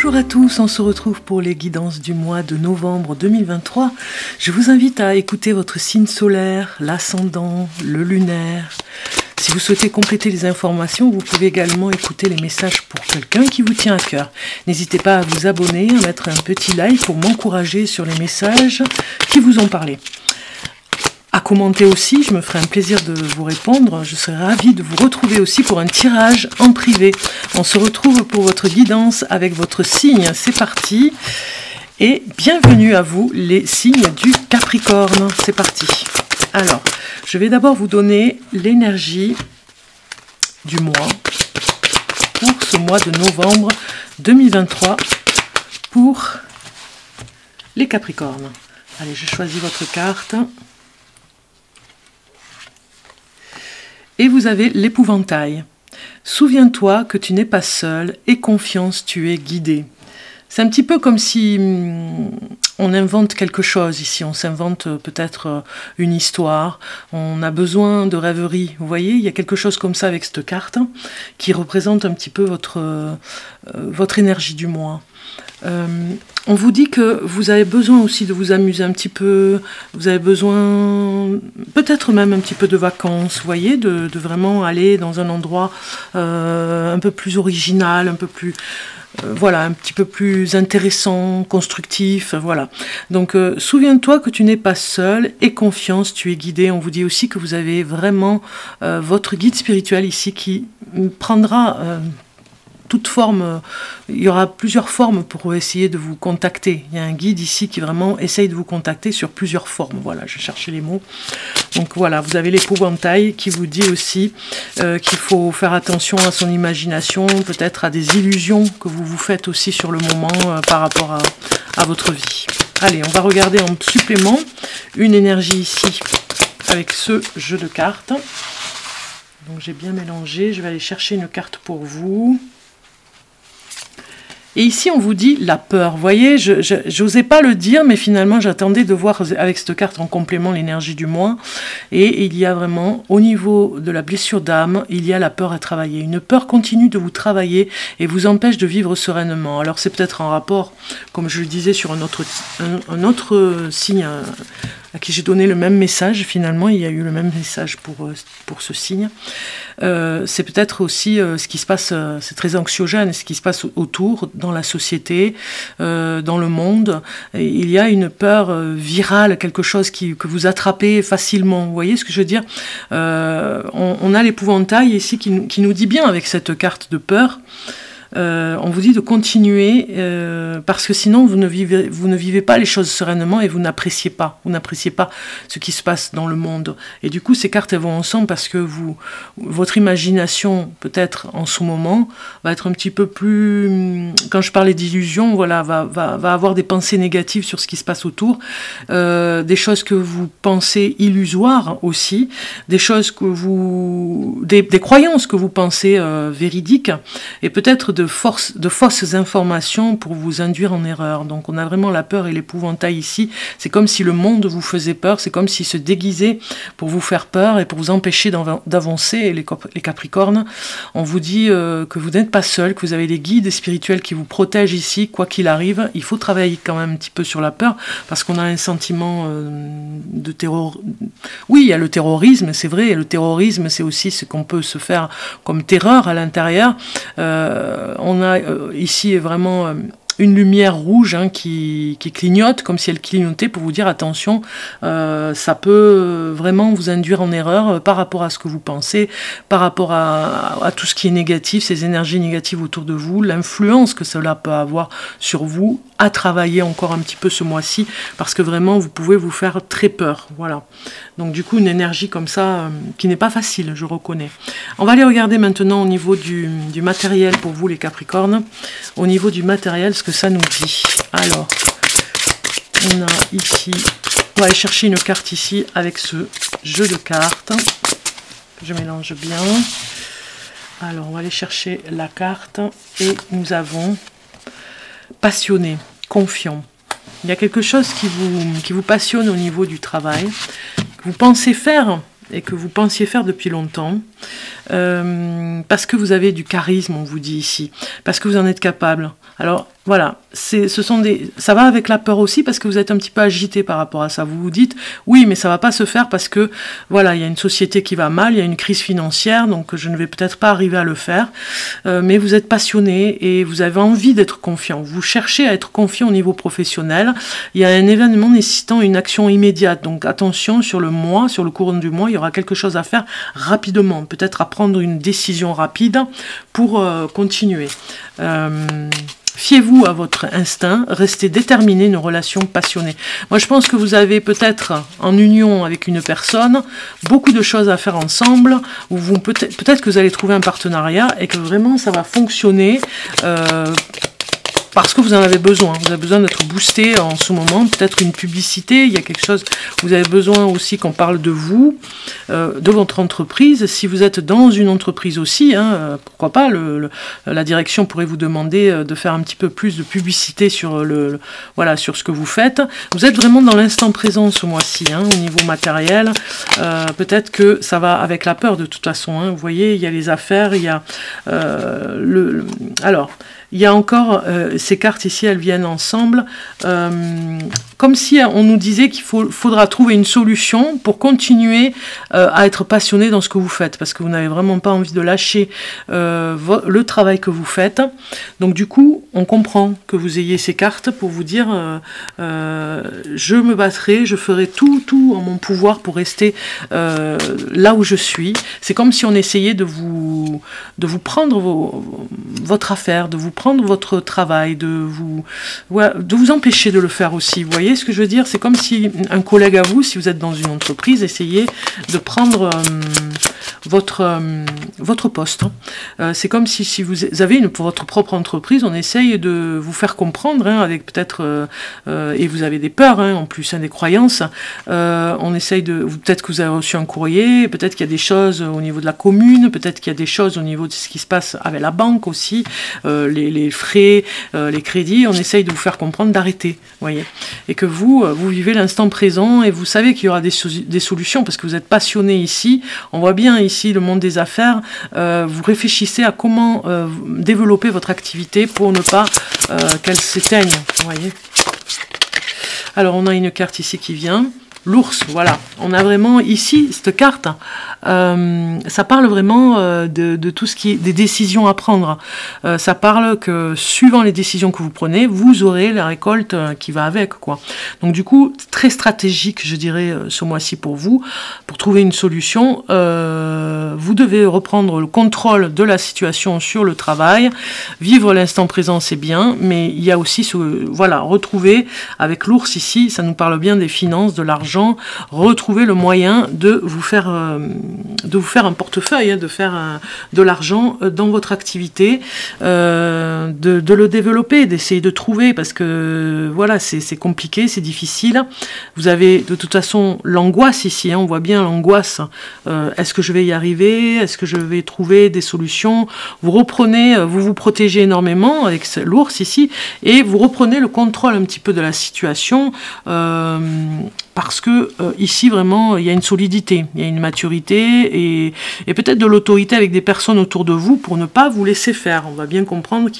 Bonjour à tous, on se retrouve pour les guidances du mois de novembre 2023. Je vous invite à écouter votre signe solaire, l'ascendant, le lunaire. Si vous souhaitez compléter les informations, vous pouvez également écouter les messages pour quelqu'un qui vous tient à cœur. N'hésitez pas à vous abonner, à mettre un petit like pour m'encourager sur les messages qui vous ont parlé. À commenter aussi, je me ferai un plaisir de vous répondre. Je serai ravie de vous retrouver aussi pour un tirage en privé. On se retrouve pour votre guidance avec votre signe. C'est parti. Et bienvenue à vous, les signes du Capricorne. C'est parti. Alors, je vais d'abord vous donner l'énergie du mois pour ce mois de novembre 2023 pour les Capricornes. Allez, je choisis votre carte. Et vous avez l'épouvantail. Souviens-toi que tu n'es pas seul, aie confiance, tu es guidé. C'est un petit peu comme si on invente quelque chose ici, on s'invente peut-être une histoire, on a besoin de rêverie. Vous voyez, il y a quelque chose comme ça avec cette carte qui représente un petit peu votre énergie du mois. On vous dit que vous avez besoin aussi de vous amuser un petit peu, vous avez besoin peut-être même un petit peu de vacances, vous voyez, de vraiment aller dans un endroit un peu plus original, un peu plus... voilà, un petit peu plus intéressant, constructif, voilà. Donc, souviens-toi que tu n'es pas seul, aie confiance, tu es guidé. On vous dit aussi que vous avez vraiment votre guide spirituel ici qui prendra... toute forme, il y aura plusieurs formes pour essayer de vous contacter. Il y a un guide ici qui vraiment essaye de vous contacter sur plusieurs formes. Voilà, je cherchais les mots. Donc voilà, vous avez l'épouvantail qui vous dit aussi qu'il faut faire attention à son imagination, peut-être à des illusions que vous vous faites aussi sur le moment par rapport à votre vie. Allez, on va regarder en supplément une énergie ici avec ce jeu de cartes. Donc j'ai bien mélangé, je vais aller chercher une carte pour vous. Et ici, on vous dit la peur. Vous voyez, je n'osais pas le dire, mais finalement, j'attendais de voir avec cette carte en complément l'énergie du mois. Et il y a vraiment, au niveau de la blessure d'âme, il y a la peur à travailler. Une peur continue de vous travailler et vous empêche de vivre sereinement. Alors, c'est peut-être en rapport, comme je le disais, sur un autre signe à qui j'ai donné le même message. Finalement, il y a eu le même message pour ce signe. C'est peut-être aussi ce qui se passe, c'est très anxiogène, ce qui se passe autour, dans la société, dans le monde. Et il y a une peur virale, quelque chose que vous attrapez facilement. Vous voyez ce que je veux dire? On a l'épouvantail ici qui nous dit bien avec cette carte de peur. On vous dit de continuer parce que sinon vous ne vivez pas les choses sereinement et vous n'appréciez pas ce qui se passe dans le monde. Et du coup ces cartes elles vont ensemble parce que votre imagination peut-être en ce moment va être un petit peu plus, quand je parlais d'illusion, voilà, va avoir des pensées négatives sur ce qui se passe autour, des choses que vous pensez illusoires aussi, des choses que des croyances que vous pensez véridiques et peut-être de fausses informations pour vous induire en erreur. Donc on a vraiment la peur et l'épouvantail ici. C'est comme si le monde vous faisait peur, c'est comme s'il se déguisait pour vous faire peur et pour vous empêcher d'avancer. Et les Capricornes, on vous dit que vous n'êtes pas seul, que vous avez des guides spirituels qui vous protègent ici, quoi qu'il arrive. Il faut travailler quand même un petit peu sur la peur parce qu'on a un sentiment de terror. Oui, il y a le terrorisme, c'est vrai, et le terrorisme, c'est aussi ce qu'on peut se faire comme terreur à l'intérieur. On a ici vraiment une lumière rouge qui clignote, comme si elle clignotait pour vous dire attention, ça peut vraiment vous induire en erreur par rapport à ce que vous pensez, par rapport à tout ce qui est négatif, ces énergies négatives autour de vous, l'influence que cela peut avoir sur vous, à travailler encore un petit peu ce mois-ci, parce que vraiment vous pouvez vous faire très peur, voilà. Donc du coup une énergie comme ça, qui n'est pas facile, je reconnais. On va aller regarder maintenant au niveau du matériel pour vous les Capricornes, au niveau du matériel, ce que ça nous dit. Alors, on a ici, on va aller chercher une carte ici avec ce jeu de cartes, je mélange bien. Alors on va aller chercher la carte et nous avons passionné, confiant. Il y a quelque chose qui vous passionne au niveau du travail, que vous pensez faire et que vous pensiez faire depuis longtemps, parce que vous avez du charisme, on vous dit ici, parce que vous en êtes capable. Alors, Voilà, ça va avec la peur aussi parce que vous êtes un petit peu agité par rapport à ça. Vous vous dites, oui, mais ça va pas se faire parce que, voilà, il y a une société qui va mal, il y a une crise financière, donc je ne vais peut-être pas arriver à le faire. Mais vous êtes passionné et vous avez envie d'être confiant. Vous cherchez à être confiant au niveau professionnel. Il y a un événement nécessitant une action immédiate. Donc attention, sur le mois, sur le courant du mois, il y aura quelque chose à faire rapidement. Peut-être à prendre une décision rapide pour continuer. Fiez-vous à votre instinct, restez déterminé, une relation passionnée. Moi, je pense que vous avez peut-être, en union avec une personne, beaucoup de choses à faire ensemble, ou peut-être que vous allez trouver un partenariat et que vraiment ça va fonctionner parce que vous en avez besoin. Vous avez besoin d'être boosté en ce moment, peut-être une publicité, il y a quelque chose, vous avez besoin aussi qu'on parle de vous, de votre entreprise. Si vous êtes dans une entreprise aussi, hein, pourquoi pas, la direction pourrait vous demander de faire un petit peu plus de publicité sur, voilà, sur ce que vous faites. Vous êtes vraiment dans l'instant présent ce mois-ci, hein, au niveau matériel. Peut-être que ça va avec la peur de toute façon. Hein. Vous voyez, il y a les affaires, il y a alors, il y a encore, ces cartes ici, elles viennent ensemble, comme si on nous disait qu'il faudra trouver une solution pour continuer à être passionné dans ce que vous faites, parce que vous n'avez vraiment pas envie de lâcher le travail que vous faites. Donc du coup, on comprend que vous ayez ces cartes pour vous dire je me battrai, je ferai tout en mon pouvoir pour rester là où je suis. C'est comme si on essayait de vous prendre votre affaire, de vous prendre votre travail, de vous empêcher de le faire aussi. Vous voyez ce que je veux dire? C'est comme si un collègue à vous, si vous êtes dans une entreprise, essayait de prendre votre poste. C'est comme si vous avez votre propre entreprise, on essaye de vous faire comprendre, hein, avec peut-être, et vous avez des peurs, hein, en plus, hein, des croyances, on essaye peut-être que vous avez reçu un courrier, peut-être qu'il y a des choses au niveau de la commune, peut-être qu'il y a des choses au niveau de ce qui se passe avec la banque aussi, les frais, les crédits, on essaye de vous faire comprendre d'arrêter, voyez, et que vous vivez l'instant présent et vous savez qu'il y aura des solutions parce que vous êtes passionné ici. On voit bien ici le monde des affaires, vous réfléchissez à comment développer votre activité pour ne pas qu'elle s'éteigne, voyez. Alors on a une carte ici qui vient. L'ours, voilà, on a vraiment ici, cette carte, ça parle vraiment de tout ce qui est des décisions à prendre. Ça parle que suivant les décisions que vous prenez, vous aurez la récolte qui va avec, quoi. Donc du coup, très stratégique, je dirais, ce mois-ci pour vous. Pour trouver une solution, vous devez reprendre le contrôle de la situation sur le travail. Vivre l'instant présent, c'est bien, mais il y a aussi, voilà, retrouver, avec l'ours ici, ça nous parle bien des finances, de l'argent, retrouver le moyen de vous faire un portefeuille, hein, de faire de l'argent dans votre activité, de le développer, d'essayer de trouver, parce que voilà, c'est compliqué, c'est difficile. Vous avez de toute façon l'angoisse ici, hein, on voit bien l'angoisse. Est-ce que je vais y arriver? Est-ce que je vais trouver des solutions? Vous reprenez, vous protégez énormément avec l'ours ici, et vous reprenez le contrôle un petit peu de la situation, parce que ici vraiment il y a une solidité, il y a une maturité et peut-être de l'autorité avec des personnes autour de vous pour ne pas vous laisser faire. On va bien comprendre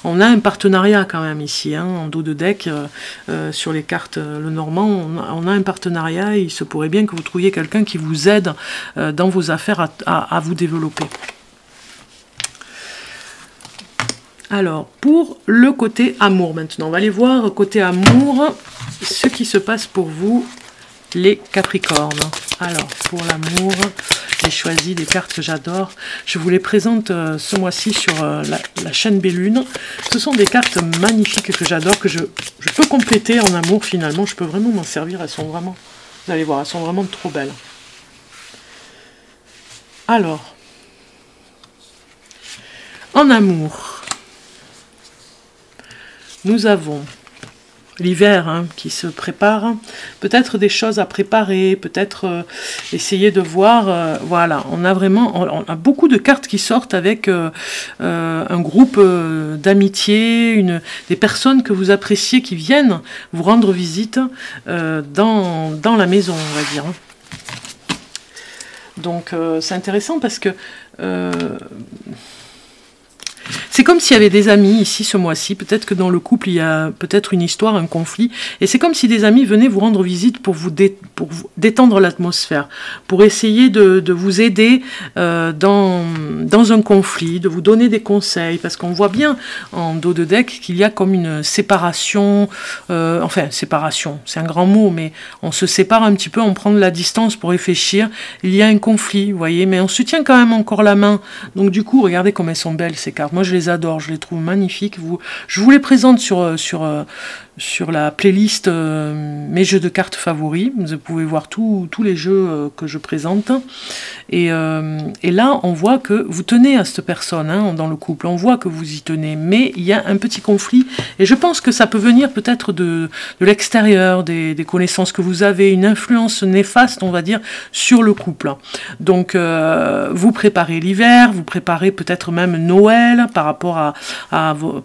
on a un partenariat quand même ici, hein, en dos de deck, sur les cartes le normand, on a un partenariat et il se pourrait bien que vous trouviez quelqu'un qui vous aide dans vos affaires à vous développer. Alors, pour le côté amour maintenant, on va aller voir côté amour ce qui se passe pour vous, les Capricornes. Alors, pour l'amour, j'ai choisi des cartes que j'adore. Je vous les présente ce mois-ci sur la chaîne Bellune. Ce sont des cartes magnifiques que j'adore, que je peux compléter en amour finalement. Je peux vraiment m'en servir, elles sont vraiment, vous allez voir, elles sont vraiment trop belles. Alors, en amour, nous avons l'hiver, hein, qui se prépare, peut-être des choses à préparer, peut-être essayer de voir, voilà, on a beaucoup de cartes qui sortent avec un groupe d'amitié, des personnes que vous appréciez qui viennent vous rendre visite dans la maison, on va dire. Donc c'est intéressant parce que c'est comme s'il y avait des amis ici ce mois-ci. Peut-être que dans le couple, il y a peut-être une histoire, un conflit. Et c'est comme si des amis venaient vous rendre visite pour vous détendre l'atmosphère, pour essayer de vous aider dans un conflit, de vous donner des conseils. Parce qu'on voit bien en dos de deck qu'il y a comme une séparation. Enfin, séparation, c'est un grand mot, mais on se sépare un petit peu, on prend de la distance pour réfléchir. Il y a un conflit, vous voyez, mais on se tient quand même encore la main. Donc du coup, regardez comme elles sont belles ces cartes. Moi, je les adore, je les trouve magnifiques. Je vous les présente sur la playlist mes jeux de cartes favoris. Vous pouvez voir tous les jeux que je présente. Et là, on voit que vous tenez à cette personne hein, dans le couple. On voit que vous y tenez. Mais il y a un petit conflit. Et je pense que ça peut venir peut-être de l'extérieur, des connaissances que vous avez, une influence néfaste, on va dire, sur le couple. Donc, vous préparez l'hiver, vous préparez peut-être même Noël par rapport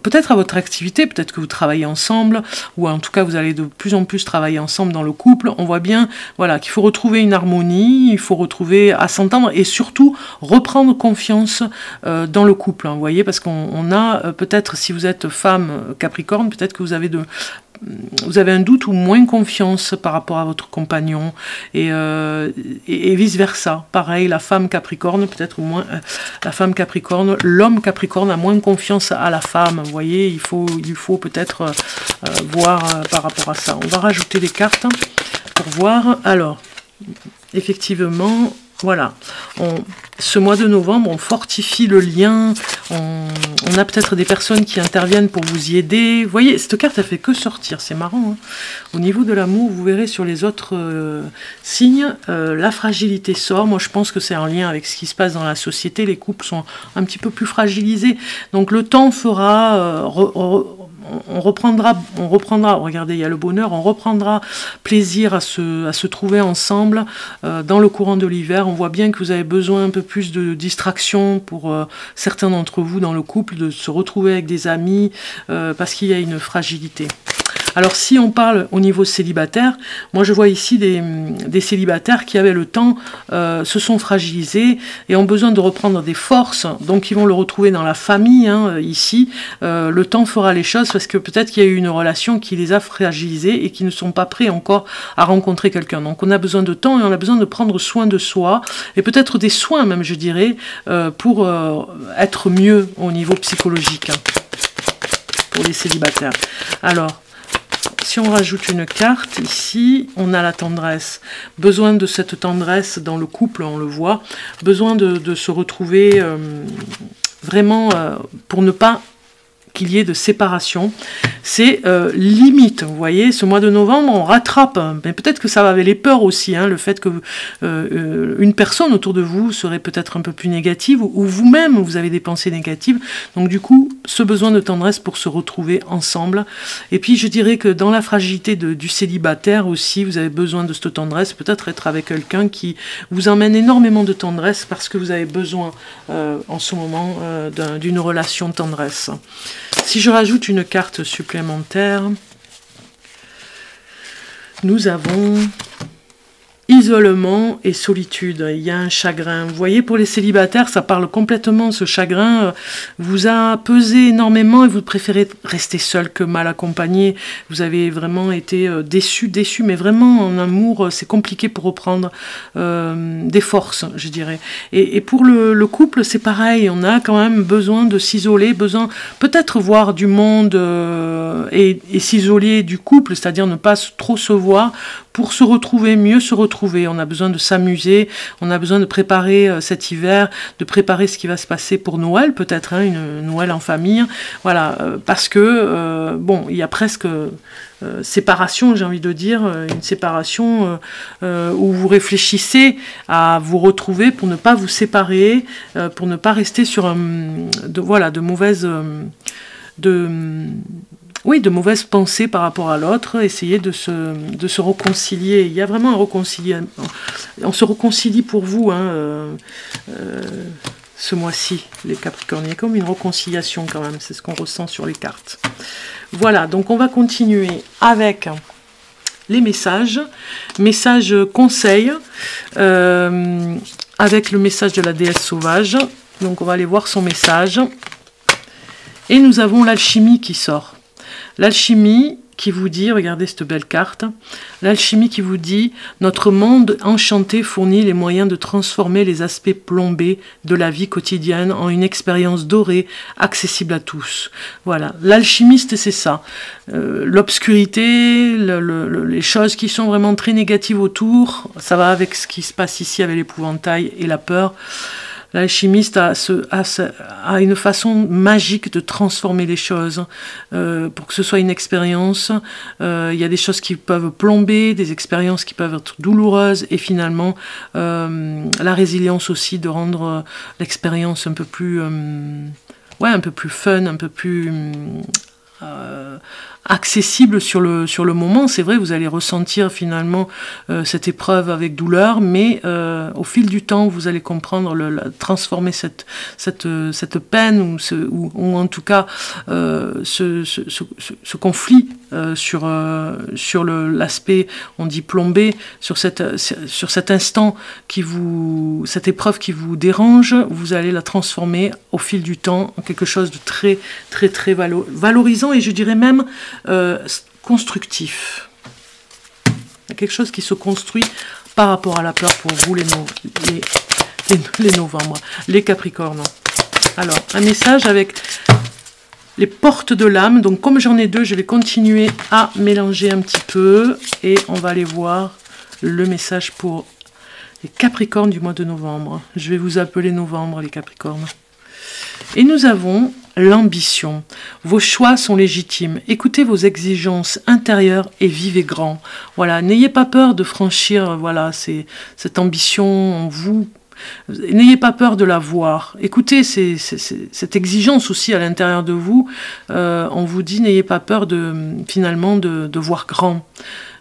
peut-être à votre activité, peut-être que vous travaillez ensemble, ou en tout cas vous allez de plus en plus travailler ensemble dans le couple. On voit bien voilà, qu'il faut retrouver une harmonie, il faut retrouver à s'entendre et surtout reprendre confiance dans le couple. Hein, vous voyez, parce qu'on a peut-être, si vous êtes femme Capricorne, peut-être que vous avez un doute ou moins confiance par rapport à votre compagnon et vice versa. Pareil, la femme Capricorne, peut-être moins la femme Capricorne, l'homme Capricorne a moins confiance à la femme. Vous voyez, il faut peut-être voir par rapport à ça. On va rajouter des cartes pour voir. Alors, effectivement, voilà, ce mois de novembre, on fortifie le lien, on a peut-être des personnes qui interviennent pour vous y aider. Vous voyez, cette carte, elle fait que sortir, c'est marrant. Hein. Au niveau de l'amour, vous verrez sur les autres signes, la fragilité sort. Moi, je pense que c'est en lien avec ce qui se passe dans la société. Les couples sont un petit peu plus fragilisés. Donc, le temps fera... on reprendra, regardez, il y a le bonheur, on reprendra plaisir à se trouver ensemble dans le courant de l'hiver. On voit bien que vous avez besoin un peu plus de distraction pour certains d'entre vous dans le couple, de se retrouver avec des amis, parce qu'il y a une fragilité. Alors si on parle au niveau célibataire, moi je vois ici des célibataires qui avaient le temps, se sont fragilisés et ont besoin de reprendre des forces, donc ils vont le retrouver dans la famille, hein, ici. Le temps fera les choses parce que peut-être qu'il y a eu une relation qui les a fragilisés et qui ne sont pas prêts encore à rencontrer quelqu'un. Donc on a besoin de temps et on a besoin de prendre soin de soi et peut-être des soins même, je dirais, pour être mieux au niveau psychologique, hein, pour les célibataires. Alors, si on rajoute une carte, ici, on a la tendresse. Besoin de cette tendresse dans le couple, on le voit. Besoin de se retrouver vraiment pour ne pas qu'il y ait de séparation. C'est limite, vous voyez, ce mois de novembre, on rattrape, mais peut-être que ça va avec les peurs aussi, hein, le fait que une personne autour de vous serait peut-être un peu plus négative, ou vous-même, vous avez des pensées négatives, donc du coup, ce besoin de tendresse pour se retrouver ensemble. Et puis, je dirais que dans la fragilité du célibataire aussi, vous avez besoin de cette tendresse, peut-être être avec quelqu'un qui vous emmène énormément de tendresse, parce que vous avez besoin, en ce moment, d'une relation de tendresse. Si je rajoute une carte supplémentaire, nous avons isolement et solitude. Il y a un chagrin. Vous voyez, pour les célibataires, ça parle complètement. Ce chagrin vous a pesé énormément et vous préférez rester seul que mal accompagné. Vous avez vraiment été déçu, mais vraiment en amour, c'est compliqué pour reprendre des forces, je dirais. Et pour le couple, c'est pareil. On a quand même besoin de s'isoler, besoin peut-être voir du monde et s'isoler du couple, c'est-à-dire ne pas trop se voir pour se retrouver, mieux se retrouver. On a besoin de s'amuser, on a besoin de préparer cet hiver, de préparer ce qui va se passer pour Noël, peut-être, hein, une Noël en famille. Voilà, parce que, bon, il y a presque séparation, j'ai envie de dire, une séparation où vous réfléchissez à vous retrouver pour ne pas vous séparer, pour ne pas rester sur de mauvaises pensées par rapport à l'autre, essayer de se réconcilier. Il y a vraiment un réconciliation. On se réconcilie pour vous, hein, ce mois-ci, les Capricornes. Il y a comme une réconciliation quand même, c'est ce qu'on ressent sur les cartes. Voilà, donc on va continuer avec les messages conseils, avec le message de la déesse sauvage. Donc on va aller voir son message. Et nous avons l'alchimie qui sort. L'alchimie qui vous dit, regardez cette belle carte, l'alchimie qui vous dit « Notre monde enchanté fournit les moyens de transformer les aspects plombés de la vie quotidienne en une expérience dorée, accessible à tous. » Voilà, l'alchimiste, c'est ça. L'obscurité, les choses qui sont vraiment très négatives autour, ça va avec ce qui se passe ici avec l'épouvantail et la peur. L'alchimiste a une façon magique de transformer les choses pour que ce soit une expérience. Il y a des choses qui peuvent plomber, des expériences qui peuvent être douloureuses et finalement la résilience aussi de rendre l'expérience un peu plus, un peu plus fun, un peu plus accessible sur le moment. C'est vrai, vous allez ressentir finalement cette épreuve avec douleur, mais au fil du temps, vous allez comprendre, transformer cette peine ou en tout cas ce conflit sur l'aspect, on dit plombé, sur cet instant cette épreuve qui vous dérange, vous allez la transformer au fil du temps en quelque chose de très très très valorisant et je dirais même constructif. Il y a quelque chose qui se construit par rapport à la peur pour vous les novembre, les capricornes. Alors, un message avec les portes de l'âme. Donc, comme j'en ai deux, je vais continuer à mélanger un petit peu et on va aller voir le message pour les capricornes du mois de novembre. Je vais vous appeler novembre, les capricornes. Et nous avons l'ambition. Vos choix sont légitimes. Écoutez vos exigences intérieures et vivez grand. Voilà, n'ayez pas peur de franchir cette ambition en vous. N'ayez pas peur de la voir. Écoutez cette exigence aussi à l'intérieur de vous. On vous dit, n'ayez pas peur finalement de voir grand.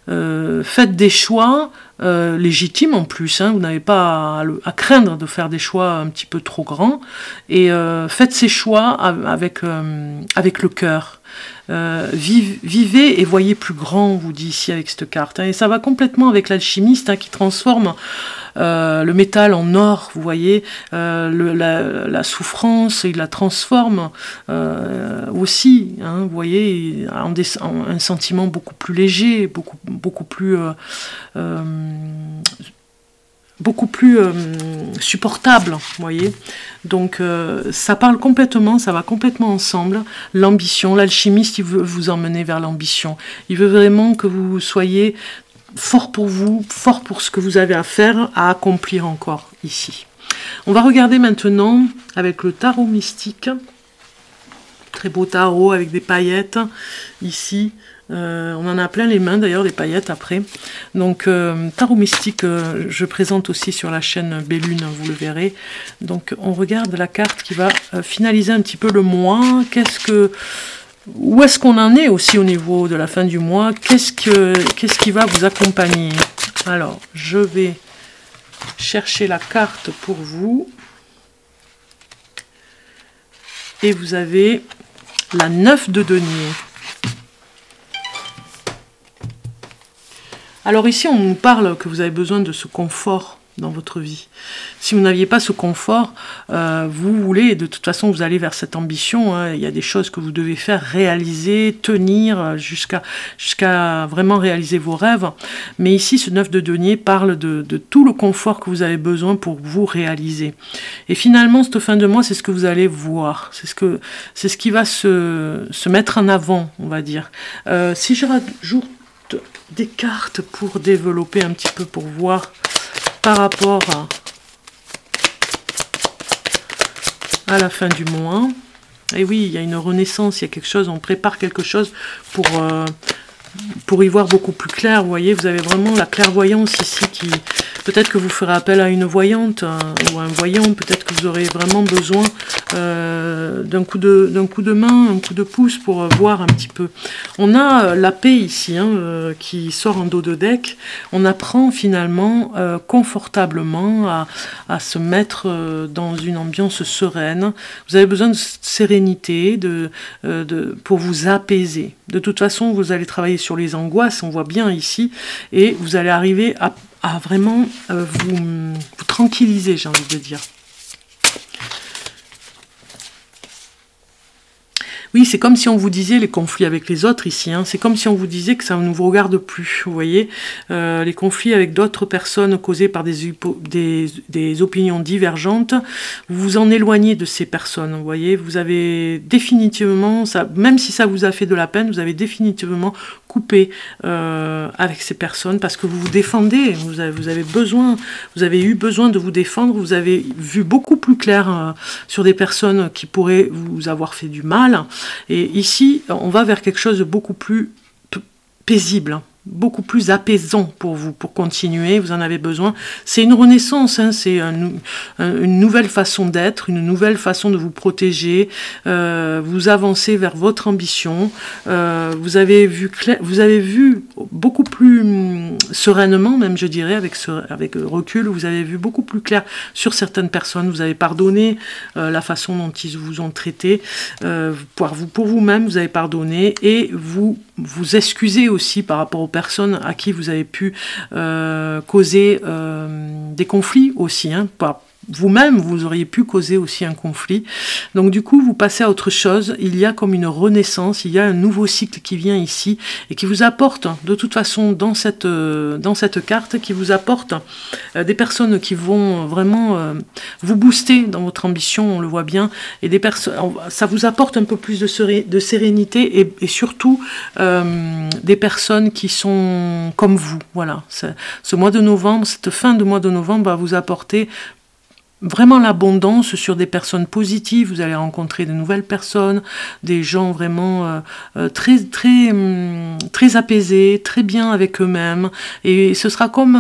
Faites des choix légitimes en plus, hein, vous n'avez pas à craindre de faire des choix un petit peu trop grands et faites ces choix avec le cœur. Vivez et voyez plus grand, on vous dit ici avec cette carte, hein, et ça va complètement avec l'alchimiste, hein, qui transforme le métal en or, vous voyez, la souffrance, il la transforme aussi, hein, vous voyez, en un sentiment beaucoup plus léger, beaucoup plus supportable, vous voyez. Donc ça va complètement ensemble. L'ambition, l'alchimiste, il veut vous emmener vers l'ambition. Il veut vraiment que vous soyez fort pour vous, fort pour ce que vous avez à faire, à accomplir encore ici. On va regarder maintenant avec le tarot mystique. Très beau tarot avec des paillettes ici. On en a plein les mains d'ailleurs, des paillettes après. Donc tarot mystique, je présente aussi sur la chaîne Bellune, vous le verrez. Donc on regarde la carte qui va finaliser un petit peu le mois. Où est-ce qu'on en est aussi au niveau de la fin du mois? Qu'est-ce qui va vous accompagner? Alors je vais chercher la carte pour vous. Et vous avez la 9 de denier. Alors ici, on nous parle que vous avez besoin de ce confort dans votre vie. Si vous n'aviez pas ce confort, vous voulez, de toute façon, vous allez vers cette ambition, hein, il y a des choses que vous devez faire, réaliser, tenir, jusqu'à vraiment réaliser vos rêves. Mais ici, ce 9 de denier parle de tout le confort que vous avez besoin pour vous réaliser. Et finalement, cette fin de mois, c'est ce que vous allez voir. C'est ce qui va se mettre en avant, on va dire. Si je rajoute des cartes pour développer un petit peu, pour voir par rapport à la fin du mois. Et oui, il y a une renaissance, il y a quelque chose, on prépare quelque chose pour y voir beaucoup plus clair. Vous voyez, vous avez vraiment la clairvoyance ici qui... Peut-être que vous ferez appel à une voyante ou un voyant, peut-être que vous aurez vraiment besoin d'un coup de main, un coup de pouce pour voir un petit peu. On a la paix ici, hein, qui sort en dos de deck. On apprend finalement confortablement à se mettre dans une ambiance sereine. Vous avez besoin de sérénité pour vous apaiser. De toute façon, vous allez travailler sur les angoisses, on voit bien ici, et vous allez arriver à vraiment vous tranquilliser, j'ai envie de dire. Oui, c'est comme si on vous disait les conflits avec les autres ici, hein, c'est comme si on vous disait que ça ne vous regarde plus, vous voyez, les conflits avec d'autres personnes causés par des opinions divergentes, vous vous en éloignez de ces personnes, vous voyez, vous avez définitivement, même si ça vous a fait de la peine, vous avez définitivement coupé avec ces personnes parce que vous vous défendez, vous avez eu besoin de vous défendre, vous avez vu beaucoup plus clair sur des personnes qui pourraient vous avoir fait du mal. Et ici, on va vers quelque chose de beaucoup plus paisible, beaucoup plus apaisant pour vous, pour continuer, vous en avez besoin. C'est une renaissance, hein, c'est une nouvelle façon d'être, une nouvelle façon de vous protéger, vous avancez vers votre ambition, vous avez vu beaucoup plus sereinement, même je dirais, avec recul, vous avez vu beaucoup plus clair sur certaines personnes, vous avez pardonné la façon dont ils vous ont traité, pour vous-même, vous avez pardonné, et vous excusez aussi par rapport aux personnes à qui vous avez pu causer des conflits aussi, hein, vous-même, vous auriez pu causer aussi un conflit. Donc du coup, vous passez à autre chose. Il y a comme une renaissance, il y a un nouveau cycle qui vient ici et qui vous apporte, de toute façon, dans cette carte, qui vous apporte des personnes qui vont vraiment vous booster dans votre ambition, on le voit bien, et des personnes, ça vous apporte un peu plus de sérénité et surtout des personnes qui sont comme vous. Voilà, ce mois de novembre, cette fin de mois de novembre va vous apporter vraiment l'abondance sur des personnes positives. Vous allez rencontrer de nouvelles personnes, des gens vraiment très apaisés, très bien avec eux-mêmes, et ce sera comme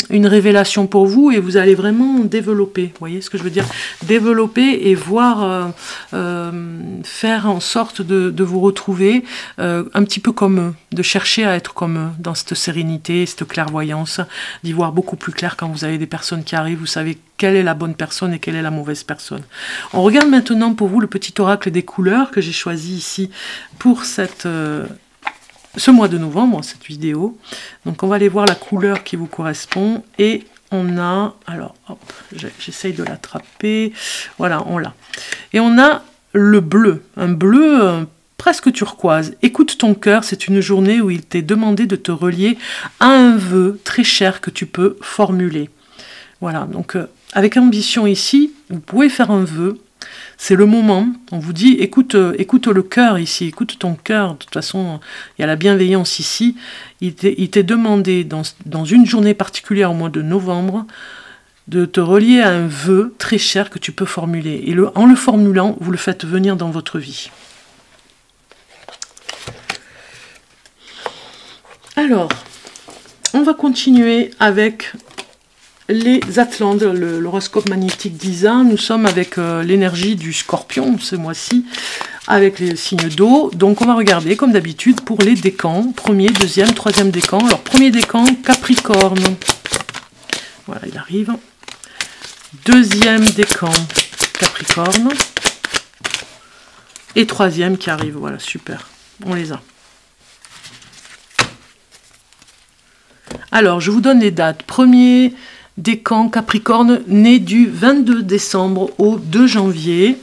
une révélation pour vous, et vous allez vraiment développer, vous voyez ce que je veux dire, développer et voir faire en sorte de vous retrouver un petit peu comme eux, de chercher à être comme eux, dans cette sérénité, cette clairvoyance, d'y voir beaucoup plus clair quand vous avez des personnes qui arrivent, vous savez quelle est la bonne personne et quelle est la mauvaise personne. On regarde maintenant pour vous le petit oracle des couleurs que j'ai choisi ici pour ce mois de novembre, cette vidéo. Donc on va aller voir la couleur qui vous correspond, et on a, alors hop, j'essaye de l'attraper, voilà, on l'a. Et on a le bleu, un bleu presque turquoise. Écoute ton cœur, c'est une journée où il t'est demandé de te relier à un vœu très cher que tu peux formuler. Voilà, donc avec ambition ici, vous pouvez faire un vœu, c'est le moment, on vous dit, écoute le cœur ici, écoute ton cœur, de toute façon, il y a la bienveillance ici, il t'est demandé dans une journée particulière au mois de novembre, de te relier à un vœu très cher que tu peux formuler, et en le formulant, vous le faites venir dans votre vie. Alors, on va continuer avec les Atlantes, l'horoscope magnétique d'Isa. Nous sommes avec l'énergie du Scorpion ce mois-ci, avec les signes d'eau. Donc on va regarder comme d'habitude pour les décans, premier, deuxième, troisième décan. Alors premier décan, Capricorne. Voilà, il arrive. Deuxième décan, Capricorne. Et troisième qui arrive, voilà, super. On les a. Alors, je vous donne les dates. Premier décan Capricorne, né du 22 décembre au 2 janvier.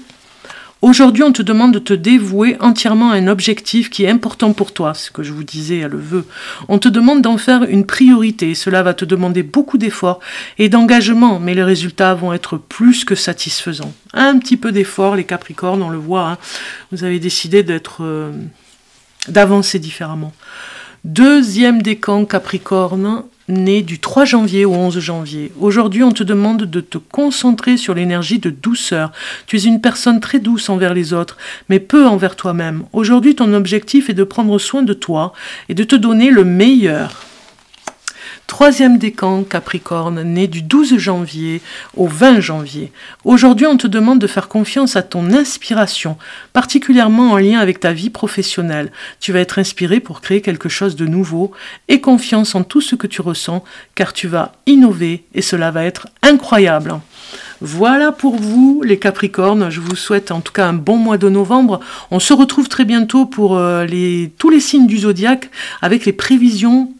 Aujourd'hui, on te demande de te dévouer entièrement à un objectif qui est important pour toi, ce que je vous disais, le vœu. On te demande d'en faire une priorité. Cela va te demander beaucoup d'efforts et d'engagement, mais les résultats vont être plus que satisfaisants. Un petit peu d'effort, les Capricornes, on le voit, hein. Vous avez décidé d'avancer différemment. Deuxième décan Capricorne, né du 3 janvier au 11 janvier. Aujourd'hui, on te demande de te concentrer sur l'énergie de douceur. Tu es une personne très douce envers les autres, mais peu envers toi-même. Aujourd'hui, ton objectif est de prendre soin de toi et de te donner le meilleur. Troisième décan Capricorne, né du 12 janvier au 20 janvier. Aujourd'hui, on te demande de faire confiance à ton inspiration, particulièrement en lien avec ta vie professionnelle. Tu vas être inspiré pour créer quelque chose de nouveau. Aie confiance en tout ce que tu ressens, car tu vas innover et cela va être incroyable. Voilà pour vous les Capricornes, je vous souhaite en tout cas un bon mois de novembre. On se retrouve très bientôt pour tous les signes du zodiaque avec les prévisions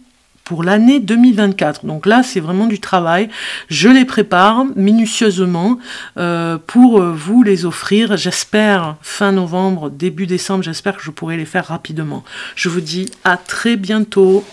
pour l'année 2024. Donc là, c'est vraiment du travail. Je les prépare minutieusement pour vous les offrir. J'espère fin novembre, début décembre, j'espère que je pourrai les faire rapidement. Je vous dis à très bientôt.